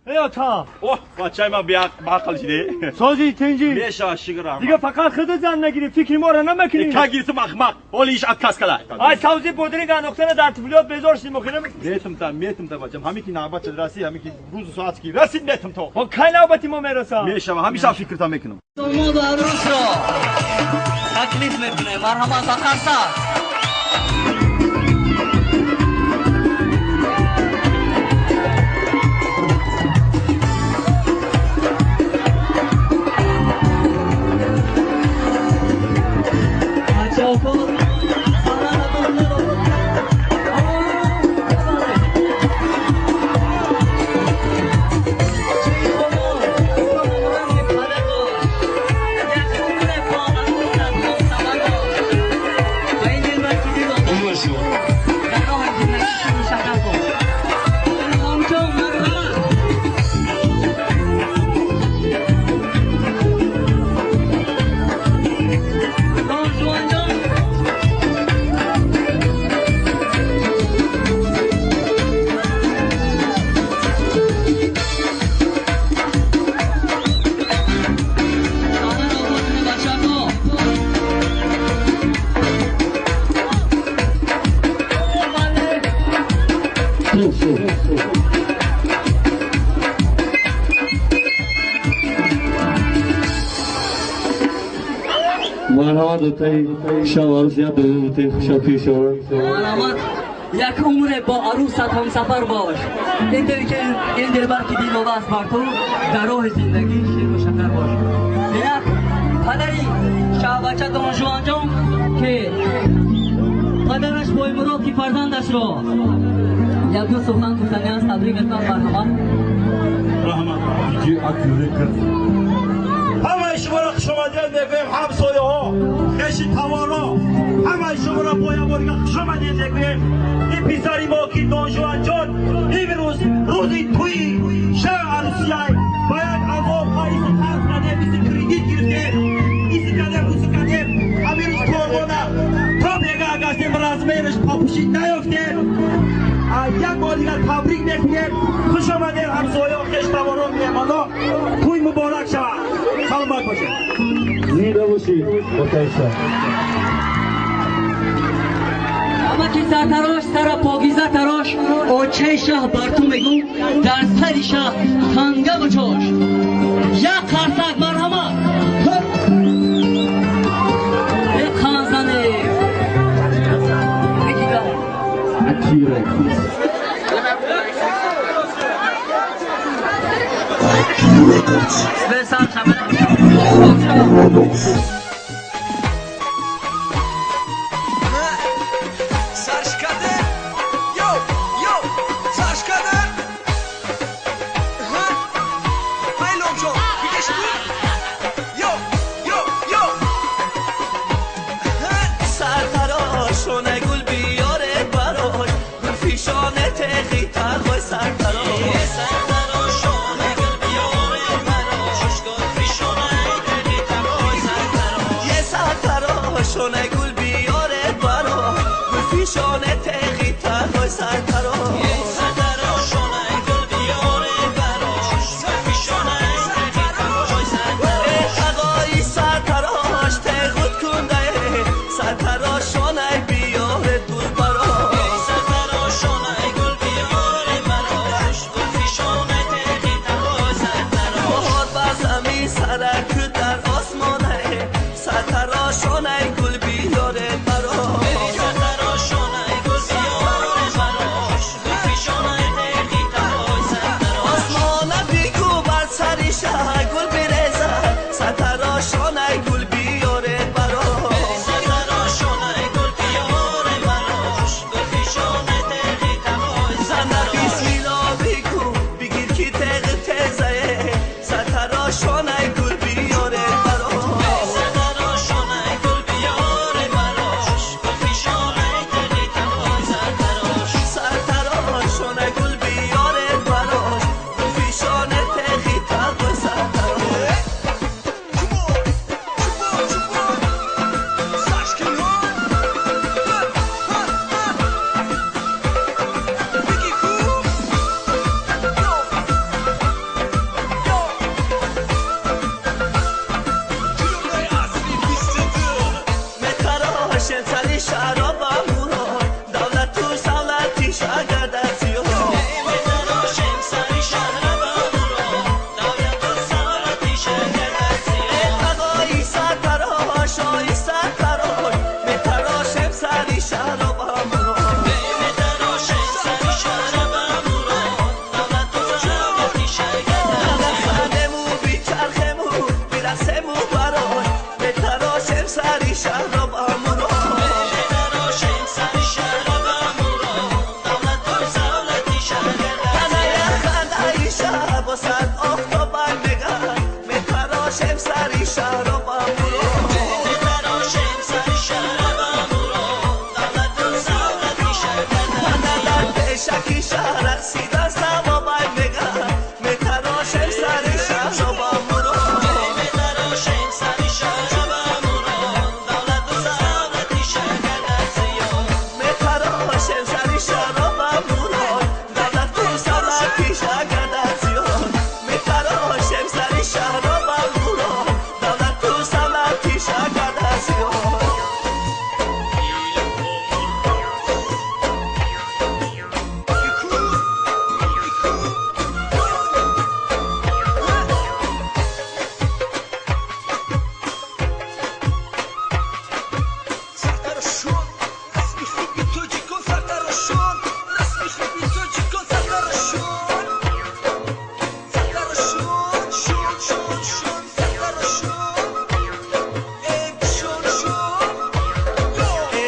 یا تا اوه بچه ما بیا باقل شده سازی تنجی میشه شکرم دیگه فقط خود زن نگیری فکر ما را نمیکنی که گیرتم اخمق اولیش اتکاس کلا ای سازی پودرینگ نقطه در طفولیات بذارشی مخیرم میتم تا بچم همین کی نوبت رسی همین کی روز ساعت کی رسید میتم تو خب کی نوبتی ما میرسه میشه همیشه فکرتا میکنم داماد عروس را تکلیف میکنه مرحمت آخر سر مرحبا دوتای شوارز یا دوتای خوشا شوار مرحمت یک عمر با عروست هم سفر باش این دلبر که دین و بس بر تو در راه زندگی شیر و شکر باش یک پدری شعبچه دان جوان جان که پدرش بای مراد که فرزندش را یک دو سخن گفتنی است تبریک میکنم مرحمت دیجی اکیوره کرد همه شما را خوش آمدید میگویم همسایه ها خیشی توانا همه شما را باید خوش آمدید میگویم این پسری ما که دانجوان جان این روزی توی شهر عروسی های باید عذاب های سخت کنیم ایسی کریدیت گرفتیم ایسی کنیم روزی کنیم امیرش قربانه تا بیگه اگستیم رزمینش پاپوشی نیفتیم یک بار دیگر تبریک میکنیم خوش آمدید همسایه ها خیش توانا میمانا توی مبارک شود سلامت باشید زیده باشید متشکرم اما که سرتراش سر پاگیزه تراش آچه شه بر تو میگو در سر شه خنگه و چاش یک قرصک مرحمت یک خانزنه اکیوره بسر شبه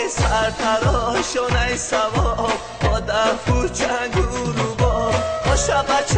سرتراشون ای سوا با دفو جنگ و رو با شبه